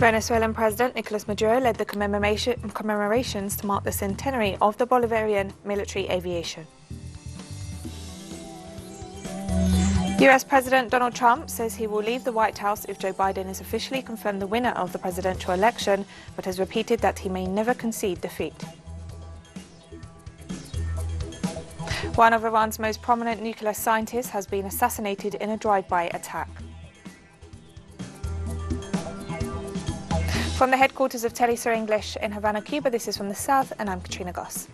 Venezuelan President Nicolas Maduro led the commemorations to mark the centenary of the Bolivarian Military Aviation. US President Donald Trump says he will leave the White House if Joe Biden is officially confirmed the winner of the presidential election, but has repeated that he may never concede defeat. One of Iran's most prominent nuclear scientists has been assassinated in a drive-by attack. From the headquarters of teleSUR English in Havana, Cuba, this is From the South, and I'm Katrina Goss.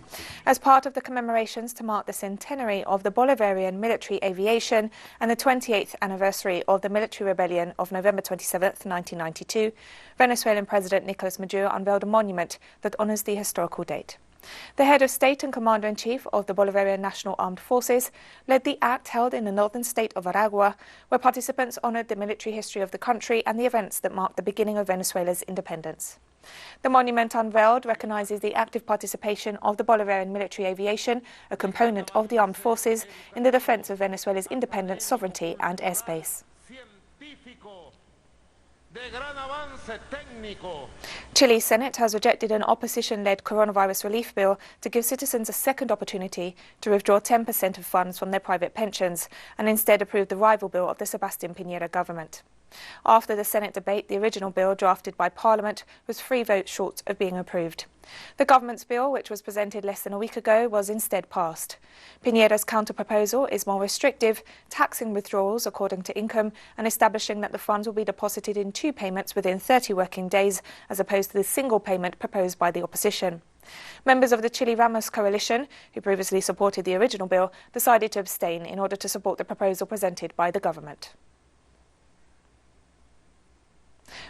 As part of the commemorations to mark the centenary of the Bolivarian Military Aviation and the 28th anniversary of the military rebellion of November 27, 1992, Venezuelan President Nicolas Maduro unveiled a monument that honours the historical date. The head of state and commander-in-chief of the Bolivarian National Armed Forces led the act held in the northern state of Aragua, where participants honoured the military history of the country and the events that marked the beginning of Venezuela's independence. The monument unveiled recognises the active participation of the Bolivarian Military Aviation, a component of the armed forces, in the defence of Venezuela's independence, sovereignty and airspace. Chile's Senate has rejected an opposition-led coronavirus relief bill to give citizens a second opportunity to withdraw 10% of funds from their private pensions, and instead approved the rival bill of the Sebastián Piñera government. After the Senate debate, the original bill drafted by Parliament was 3 votes short of being approved. The government's bill, which was presented less than a week ago, was instead passed. Piñera's counter-proposal is more restrictive, taxing withdrawals according to income and establishing that the funds will be deposited in 2 payments within 30 working days, as opposed to the single payment proposed by the opposition. Members of the Chile Vamos coalition, who previously supported the original bill, decided to abstain in order to support the proposal presented by the government.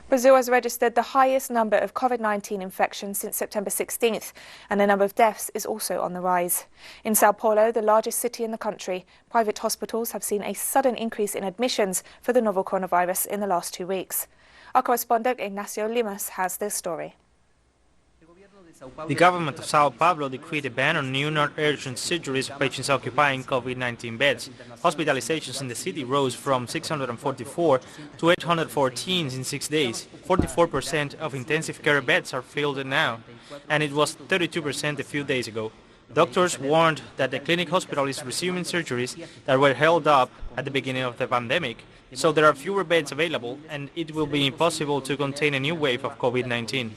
Brazil has registered the highest number of COVID-19 infections since September 16th, and the number of deaths is also on the rise. In Sao Paulo, the largest city in the country, private hospitals have seen a sudden increase in admissions for the novel coronavirus in the last 2 weeks. Our correspondent Ignacio Limas has this story. The government of Sao Paulo decreed a ban on new non-urgent surgeries of patients occupying COVID-19 beds. Hospitalizations in the city rose from 644 to 814 in 6 days. 44% of intensive care beds are filled now, and it was 32% a few days ago. Doctors warned that the clinic hospital is resuming surgeries that were held up at the beginning of the pandemic, so there are fewer beds available, and it will be impossible to contain a new wave of COVID-19.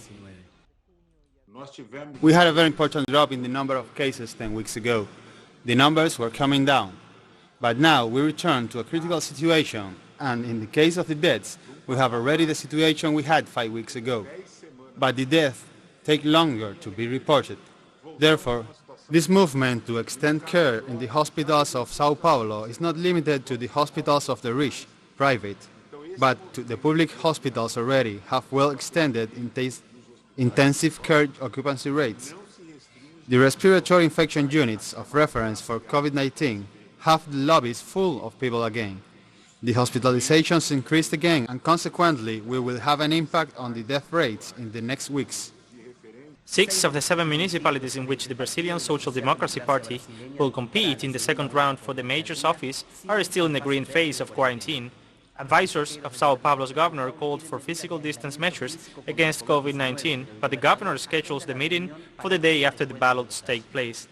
We had a very important drop in the number of cases 10 weeks ago. The numbers were coming down. But now we return to a critical situation, and in the case of the beds, we have already the situation we had 5 weeks ago. But the deaths take longer to be reported. Therefore, this movement to extend care in the hospitals of Sao Paulo is not limited to the hospitals of the rich, private, but to the public hospitals already have well extended intensive care occupancy rates. The respiratory infection units of reference for COVID-19 have the lobbies full of people again. The hospitalizations increased again, and consequently we will have an impact on the death rates in the next weeks. 6 of the 7 municipalities in which the Brazilian Social Democracy Party will compete in the second round for the mayor's office are still in the green phase of quarantine. Advisors of Sao Paulo's governor called for physical distance measures against COVID-19, but the governor schedules the meeting for the day after the ballots take place.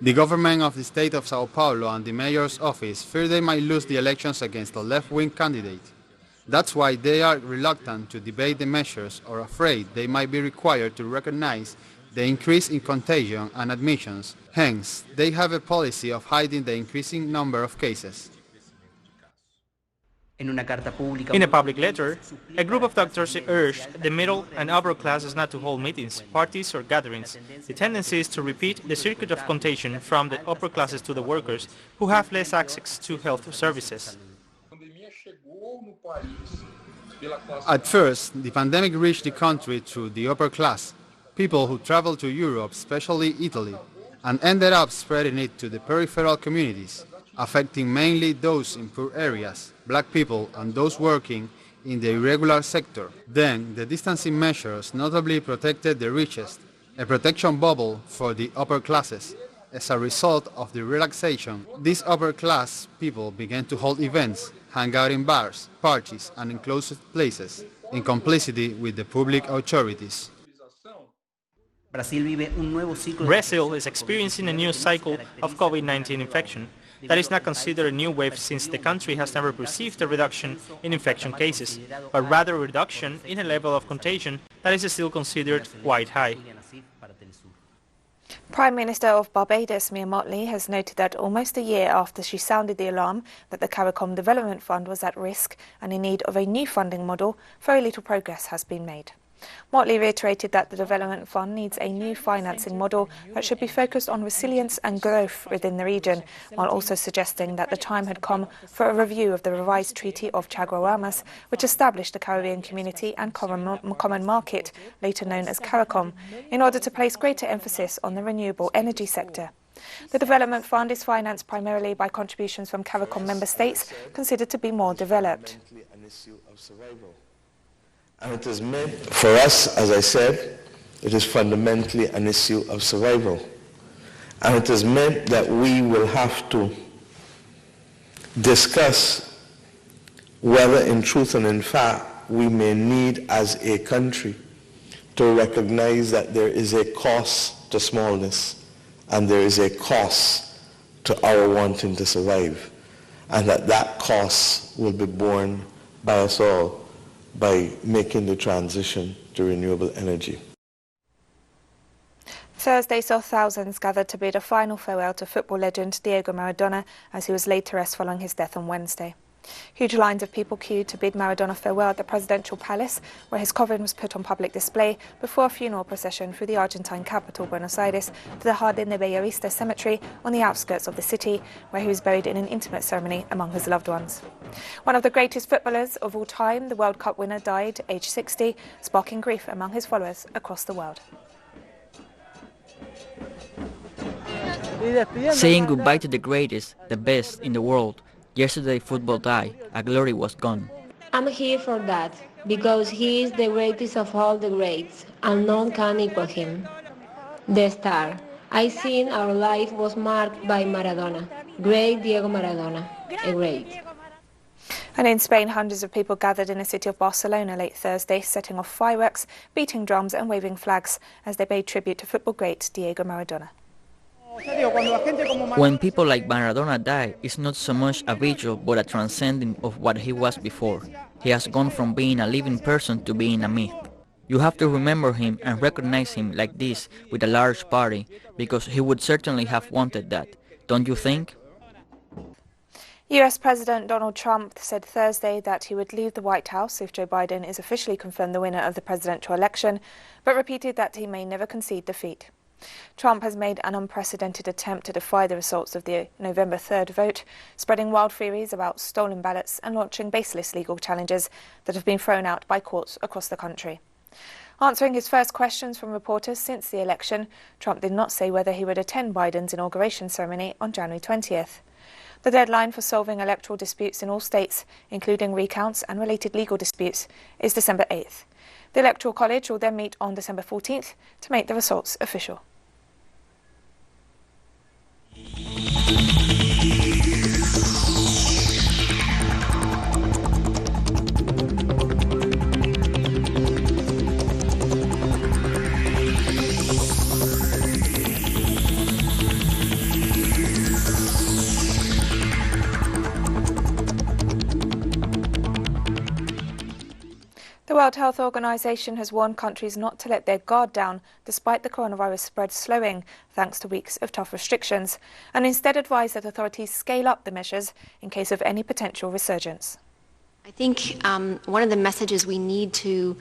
The government of the state of Sao Paulo and the mayor's office fear they might lose the elections against a left-wing candidate. That's why they are reluctant to debate the measures, or afraid they might be required to recognize the increase in contagion and admissions. Hence, they have a policy of hiding the increasing number of cases. In a public letter, a group of doctors urged the middle and upper classes not to hold meetings, parties or gatherings. The tendency is to repeat the circuit of contagion from the upper classes to the workers, who have less access to health services. At first, the pandemic reached the country through the upper class, people who traveled to Europe, especially Italy, and ended up spreading it to the peripheral communities, affecting mainly those in poor areas, black people and those working in the irregular sector. Then, the distancing measures notably protected the richest, a protection bubble for the upper classes. As a result of the relaxation, these upper class people began to hold events, hang out in bars, parties and enclosed places. in complicity with the public authorities. Brazil is experiencing a new cycle of COVID-19 infection that is not considered a new wave since the country has never perceived a reduction in infection cases, but rather a reduction in a level of contagion that is still considered quite high. Prime Minister of Barbados, Mia Mottley, has noted that almost a year after she sounded the alarm that the CARICOM Development Fund was at risk and in need of a new funding model, very little progress has been made. Mottley reiterated that the Development Fund needs a new financing model that should be focused on resilience and growth within the region, while also suggesting that the time had come for a review of the revised Treaty of Chaguaramas, which established the Caribbean Community and Common Market, later known as CARICOM, in order to place greater emphasis on the renewable energy sector. The Development Fund is financed primarily by contributions from CARICOM member states considered to be more developed. And it is meant, for us, as I said, it is fundamentally an issue of survival. And it is meant that we will have to discuss whether in truth and in fact we may need as a country to recognize that there is a cost to smallness and there is a cost to our wanting to survive, and that cost will be borne by us all by making the transition to renewable energy. Thursday saw thousands gathered to bid a final farewell to football legend Diego Maradona as he was laid to rest following his death on Wednesday. Huge lines of people queued to bid Maradona farewell at the presidential palace, where his coffin was put on public display before a funeral procession through the Argentine capital, Buenos Aires, to the Jardín de Bellavista cemetery on the outskirts of the city, where he was buried in an intimate ceremony among his loved ones. One of the greatest footballers of all time, the World Cup winner, died aged 60, sparking grief among his followers across the world. Saying goodbye to the greatest, the best in the world. Yesterday football died, a glory was gone. I'm here for that, because he is the greatest of all the greats, and none can equal him. The star. I think our life was marked by Maradona. Great Diego Maradona, a great. And in Spain, hundreds of people gathered in the city of Barcelona late Thursday, setting off fireworks, beating drums and waving flags as they paid tribute to football great Diego Maradona. When people like Maradona die, it's not so much a visual but a transcending of what he was before. He has gone from being a living person to being a myth. You have to remember him and recognize him like this with a large party, because he would certainly have wanted that, don't you think? US President Donald Trump said Thursday that he would leave the White House if Joe Biden is officially confirmed the winner of the presidential election, but repeated that he may never concede defeat. Trump has made an unprecedented attempt to defy the results of the November 3rd vote, spreading wild theories about stolen ballots and launching baseless legal challenges that have been thrown out by courts across the country. Answering his first questions from reporters since the election, Trump did not say whether he would attend Biden's inauguration ceremony on January 20th. The deadline for solving electoral disputes in all states, including recounts and related legal disputes, is December 8th. The Electoral College will then meet on December 14th to make the results official. The World Health Organization has warned countries not to let their guard down despite the coronavirus spread slowing thanks to weeks of tough restrictions, and instead advised that authorities scale up the measures in case of any potential resurgence. I think one of the messages we need to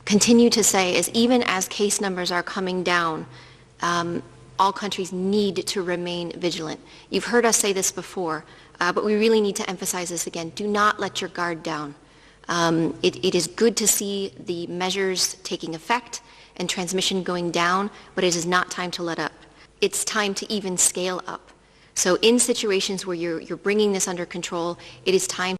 continue to say is, even as case numbers are coming down, all countries need to remain vigilant. You've heard us say this before, but we really need to emphasize this again. Do not let your guard down. It is good to see the measures taking effect and transmission going down, but it is not time to let up. It's time to even scale up. So in situations where you're bringing this under control, it is time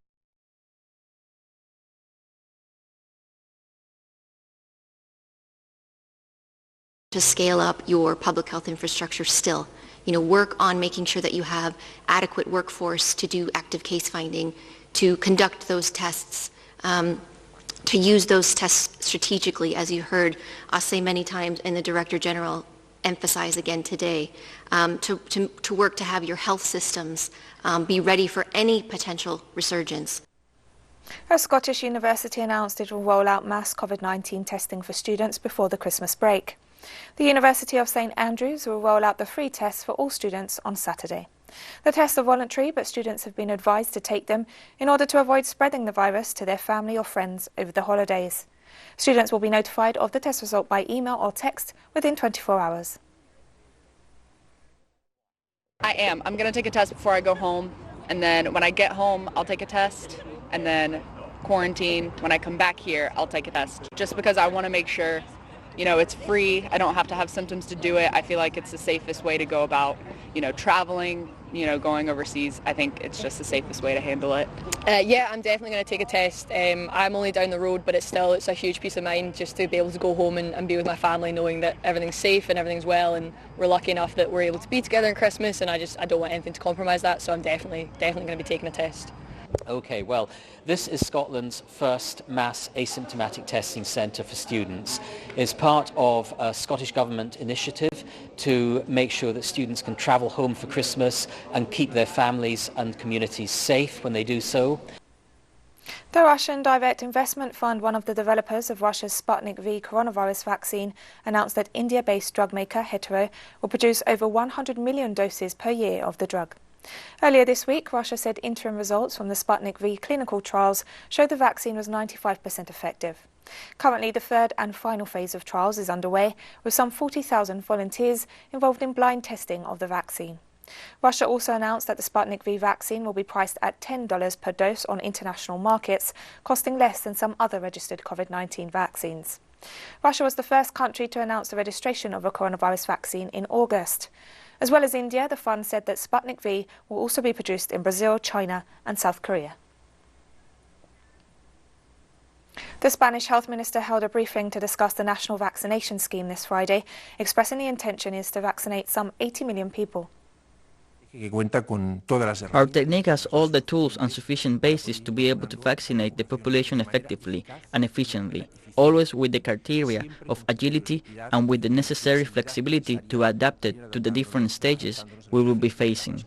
to scale up your public health infrastructure still. Work on making sure that you have adequate workforce to do active case finding, to conduct those tests. to use those tests strategically, as you heard us say many times and the Director General emphasize again today, to work to have your health systems be ready for any potential resurgence. A Scottish university announced it will roll out mass COVID-19 testing for students before the Christmas break. The University of St Andrews will roll out the free tests for all students on Saturday. The tests are voluntary, but students have been advised to take them in order to avoid spreading the virus to their family or friends over the holidays. Students will be notified of the test result by email or text within 24 hours. I'm going to take a test before I go home, and then when I get home, I'll take a test, and then quarantine. When I come back here, I'll take a test. Just because I want to make sure, it's free. I don't have to have symptoms to do it. I feel like it's the safest way to go about, traveling, going overseas. I think it's just the safest way to handle it. Yeah, I'm definitely going to take a test. I'm only down the road, but it's a huge peace of mind just to be able to go home and be with my family, knowing that everything's safe and everything's well, and we're lucky enough that we're able to be together in Christmas, and I don't want anything to compromise that, so I'm definitely going to be taking a test. Okay, well, this is Scotland's first mass asymptomatic testing centre for students. It's part of a Scottish Government initiative to make sure that students can travel home for Christmas and keep their families and communities safe when they do so. The Russian Direct Investment Fund, one of the developers of Russia's Sputnik V coronavirus vaccine, announced that India-based drug maker Hetero will produce over 100 million doses per year of the drug. Earlier this week, Russia said interim results from the Sputnik V clinical trials showed the vaccine was 95% effective. Currently, the third and final phase of trials is underway, with some 40,000 volunteers involved in blind testing of the vaccine. Russia also announced that the Sputnik V vaccine will be priced at $10 per dose on international markets, costing less than some other registered COVID-19 vaccines. Russia was the first country to announce the registration of a coronavirus vaccine in August. As well as India, the fund said that Sputnik V will also be produced in Brazil, China and South Korea. The Spanish health minister held a briefing to discuss the national vaccination scheme this Friday, expressing the intention is to vaccinate some 80 million people. Our technique has all the tools and sufficient basis to be able to vaccinate the population effectively and efficiently, always with the criteria of agility and with the necessary flexibility to adapt it to the different stages we will be facing.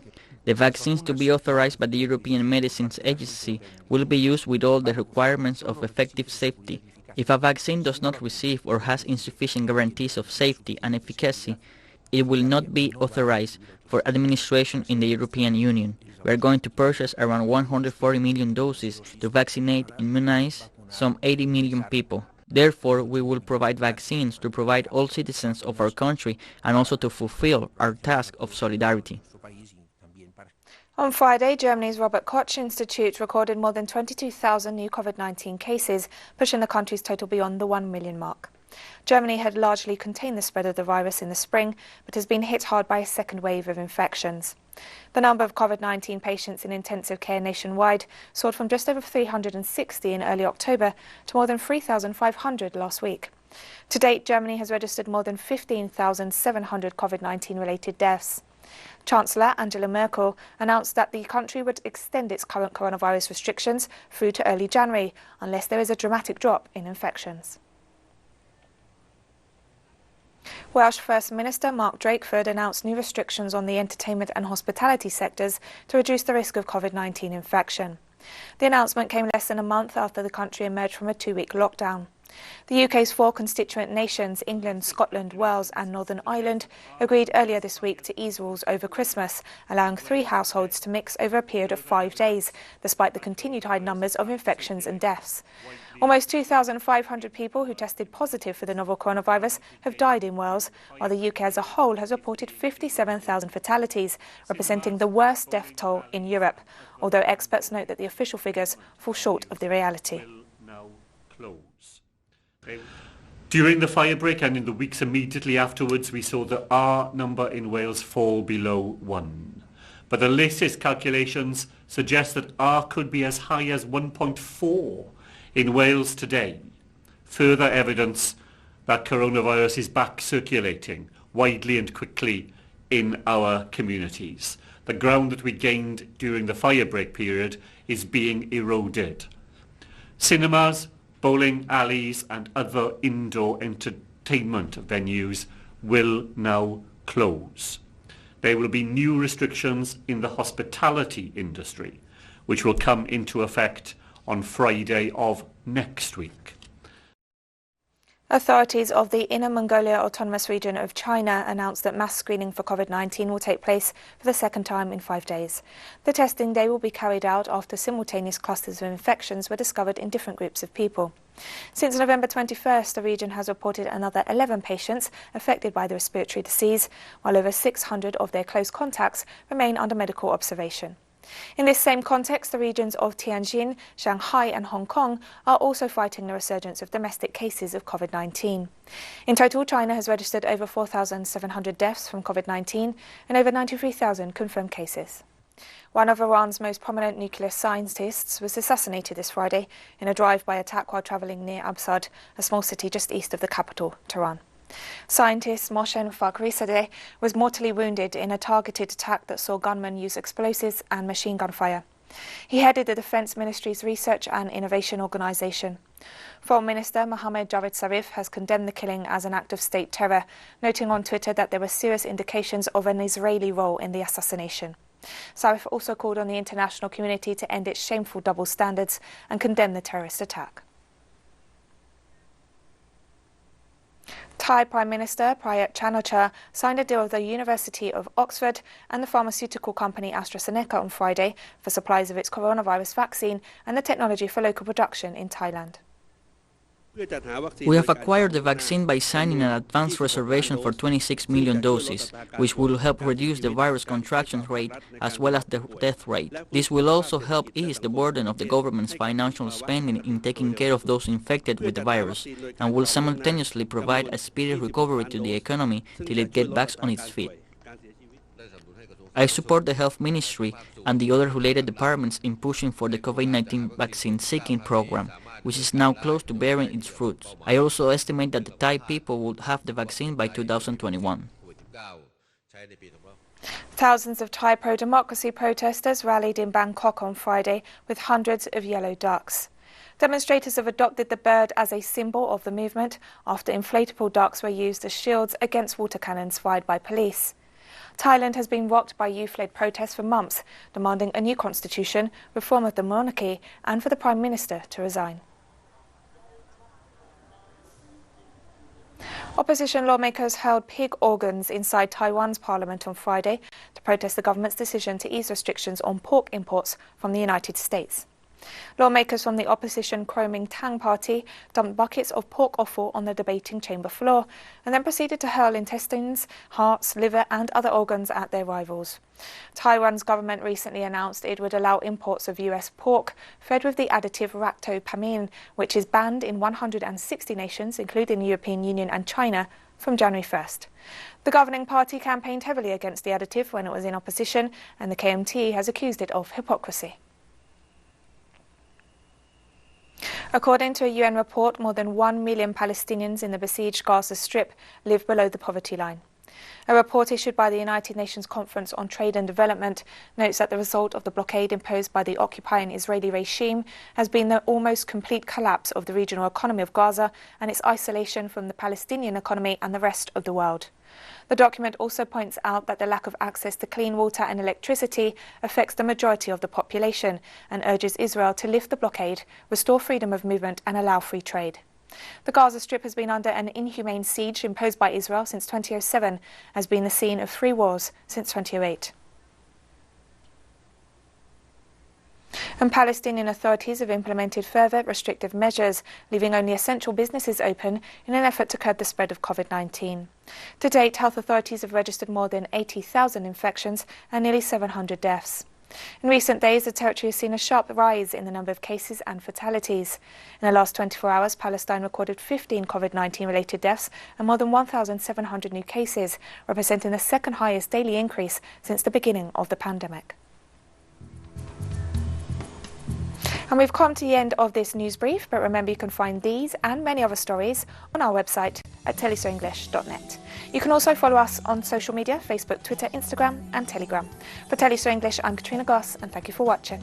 The vaccines to be authorized by the European Medicines Agency will be used with all the requirements of effective safety. If a vaccine does not receive or has insufficient guarantees of safety and efficacy, it will not be authorized for administration in the European Union. We are going to purchase around 140 million doses to vaccinate, immunize some 80 million people. Therefore, we will provide vaccines to provide all citizens of our country and also to fulfill our task of solidarity. On Friday, Germany's Robert Koch Institute recorded more than 22,000 new COVID-19 cases, pushing the country's total beyond the 1 million mark. Germany had largely contained the spread of the virus in the spring, but has been hit hard by a second wave of infections. The number of COVID-19 patients in intensive care nationwide soared from just over 360 in early October to more than 3,500 last week. To date, Germany has registered more than 15,700 COVID-19 related deaths. Chancellor Angela Merkel announced that the country would extend its current coronavirus restrictions through to early January unless there is a dramatic drop in infections. Welsh First Minister Mark Drakeford announced new restrictions on the entertainment and hospitality sectors to reduce the risk of COVID-19 infection. The announcement came less than a month after the country emerged from a 2-week lockdown. The UK's 4 constituent nations, England, Scotland, Wales and Northern Ireland, agreed earlier this week to ease rules over Christmas, allowing 3 households to mix over a period of 5 days, despite the continued high numbers of infections and deaths. Almost 2,500 people who tested positive for the novel coronavirus have died in Wales, while the UK as a whole has reported 57,000 fatalities, representing the worst death toll in Europe, although experts note that the official figures fall short of the reality. During the firebreak and in the weeks immediately afterwards, we saw the R number in Wales fall below 1. But the latest calculations suggest that R could be as high as 1.4 in Wales today. Further evidence that coronavirus is back circulating widely and quickly in our communities. The ground that we gained during the firebreak period is being eroded. Cinemas, bowling alleys and other indoor entertainment venues will now close. There will be new restrictions in the hospitality industry, which will come into effect on Friday of next week. Authorities of the Inner Mongolia Autonomous Region of China announced that mass screening for COVID-19 will take place for the second time in 5 days. The testing day will be carried out after simultaneous clusters of infections were discovered in different groups of people. Since November 21st, the region has reported another 11 patients affected by the respiratory disease, while over 600 of their close contacts remain under medical observation. In this same context, the regions of Tianjin, Shanghai and Hong Kong are also fighting the resurgence of domestic cases of COVID-19. In total, China has registered over 4,700 deaths from COVID-19 and over 93,000 confirmed cases. One of Iran's most prominent nuclear scientists was assassinated this Friday in a drive-by attack while travelling near Absard, a small city just east of the capital, Tehran. Scientist Mohsen Fakhrizadeh was mortally wounded in a targeted attack that saw gunmen use explosives and machine gun fire. He headed the Defence Ministry's Research and Innovation Organisation. Foreign Minister Mohammad Javad Zarif has condemned the killing as an act of state terror, noting on Twitter that there were serious indications of an Israeli role in the assassination. Zarif also called on the international community to end its shameful double standards and condemn the terrorist attack. Thai Prime Minister Prayut Chan-o-cha signed a deal with the University of Oxford and the pharmaceutical company AstraZeneca on Friday for supplies of its coronavirus vaccine and the technology for local production in Thailand. We have acquired the vaccine by signing an advance reservation for 26 million doses, which will help reduce the virus contraction rate as well as the death rate. This will also help ease the burden of the government's financial spending in taking care of those infected with the virus, and will simultaneously provide a speedy recovery to the economy till it gets back on its feet. I support the Health Ministry and the other related departments in pushing for the COVID-19 vaccine seeking program, which is now close to bearing its fruits. I also estimate that the Thai people would have the vaccine by 2021. Thousands of Thai pro-democracy protesters rallied in Bangkok on Friday with hundreds of yellow ducks. Demonstrators have adopted the bird as a symbol of the movement after inflatable ducks were used as shields against water cannons fired by police. Thailand has been rocked by youth-led protests for months, demanding a new constitution, reform of the monarchy, and for the Prime Minister to resign. Opposition lawmakers held pig organs inside Taiwan's parliament on Friday to protest the government's decision to ease restrictions on pork imports from the United States. Lawmakers from the opposition Kuomintang party dumped buckets of pork offal on the debating chamber floor and then proceeded to hurl intestines, hearts, liver and other organs at their rivals. Taiwan's government recently announced it would allow imports of US pork fed with the additive ractopamine, which is banned in 160 nations, including the European Union and China, from January 1st. The governing party campaigned heavily against the additive when it was in opposition, and the KMT has accused it of hypocrisy. According to a UN report, more than 1 million Palestinians in the besieged Gaza Strip live below the poverty line. A report issued by the United Nations Conference on Trade and Development notes that the result of the blockade imposed by the occupying Israeli regime has been the almost complete collapse of the regional economy of Gaza and its isolation from the Palestinian economy and the rest of the world. The document also points out that the lack of access to clean water and electricity affects the majority of the population and urges Israel to lift the blockade, restore freedom of movement and allow free trade. The Gaza Strip has been under an inhumane siege imposed by Israel since 2007, has been the scene of 3 wars since 2008. And Palestinian authorities have implemented further restrictive measures, leaving only essential businesses open in an effort to curb the spread of COVID-19. To date, health authorities have registered more than 80,000 infections and nearly 700 deaths. In recent days, the territory has seen a sharp rise in the number of cases and fatalities. In the last 24 hours, Palestine recorded 15 COVID-19 related deaths and more than 1,700 new cases, representing the second highest daily increase since the beginning of the pandemic. And we've come to the end of this news brief, but remember you can find these and many other stories on our website at telesurenglish.net. You can also follow us on social media, Facebook, Twitter, Instagram and Telegram. For TeleSUR English, I'm Katrina Goss and thank you for watching.